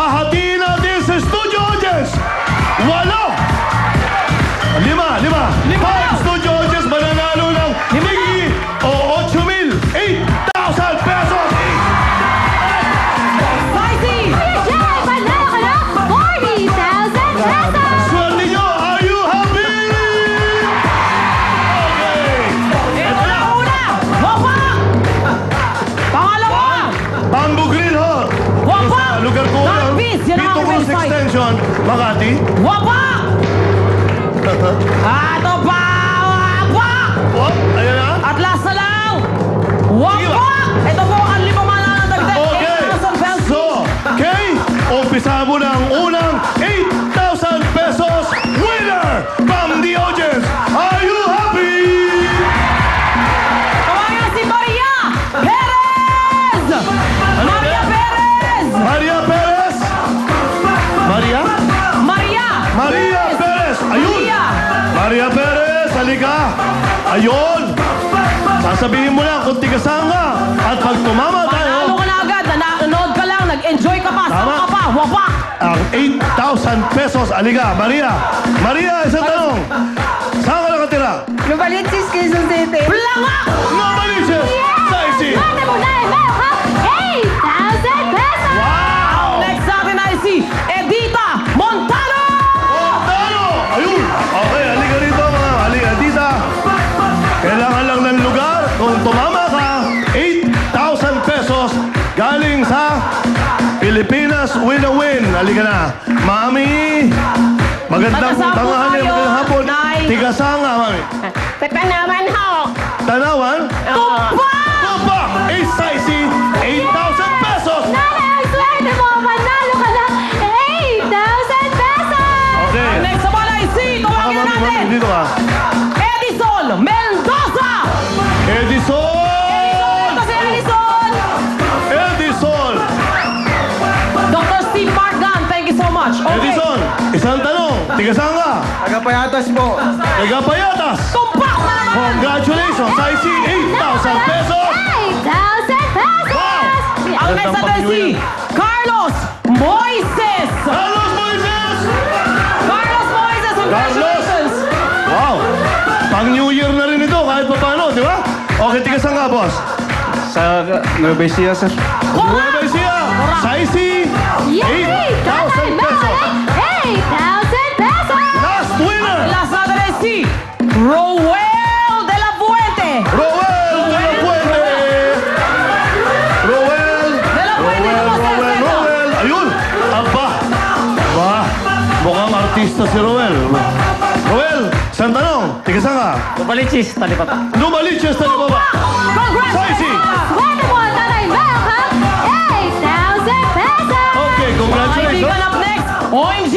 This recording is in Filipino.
Hahatiin natin sa studio audience. 5 studio audience mananalo ng higi o 8,000 pesos. Spicy! Jay, panalo ka na 40,000 pesos! Swerte nyo, are you happy? Okay. Ito na una! Wapak! Pangalawa! Bamboo Grill Hall. Wapak! Sa lugar ko lang, Tapis! Yan ang Pito aking Cruz website. Extension, Makati. Wapak! Ato pa! Wapak! Oh, ayan na. At last na lang! Wapak! Ito po ang 5 mananang dagdag. Okay. 8,000 pesos. So, okay, umpisa mo na ang unang 8,000 pesos winner from the audience. Are you happy? Tawagan si Maria Perez! Maria Perez! Maria Perez? Maria? Maria! Maria Perez! Ayun! Maria! Maria Perez, halika! Ayun! Sasabihin mo lang kung tigasan ka. At pag tumama Panalo tayo, ka na agad. Nanonood ka lang. Nag-enjoy ka pa. Tama. Saan ka pa? Wapak! ang 8,000 pesos. Halika, Maria! Maria, isang tanong. Saan ka nakatira? Novaliches, Quezon City. Planga! No Maliches! Saisi! Swerte mo na ay meron ka 8,000 pesos! Wow! Next natin ay si Edita Montano! Montano! Ayun! Okay, halika rito mga halika. Dita, kailangan lang ng lugar. Kung tumama ka, 8,000 pesos galing sa Pilipinas Win a Win. Halika na. Mami, magandang Taga-Sampo tanghali, tayo, magandang hapon. Nay. Tigasanga, Mami. Tatanaman ho. Tanawan? Tumpa! Papa! Saisi, 8,000 pesos! Nanay, ang swerte mo! Manalo ka na 8,000 pesos! Okay. Next sa bola ay si, tawagin na Mami, natin, dito ka. Edison Mendoza! Edison! Ito si Edison! Edison! Dr. Steve Margan, thank you so much. Okay. Edison, isang tanong. Tigasang ka? Tagapayatas po. Nagapayatas. Tumpak na naman! Congratulations! Saisi, 8,000 pesos! 8,000 pesos! Ang next natin si Carlos Moises! Carlos Moises! Carlos Moises, congratulations! Wow! Pang New Year na rin ito kahit pa paano, di ba? Okay, tigasang ka, boss. Sa Nueva Ecija, sir. Nueva Ecija, Saisi, 8,000 pesos. 8,000 pesos! Last winner! Last natin ay si Roel de la Fuente! Roel de la Fuente! Roel! De la Fuente, Roel! Ayun! Aba! Ba! Mukhang artista si Roel. Roel, isang tanong. Tigasan ka. Novaliches, talipapa. Lumaliches na baba. Saisi! Swerte mo! Nanay, meron ka 8,000 pesos! Okay, Kaibigan congratulations. up next, OMG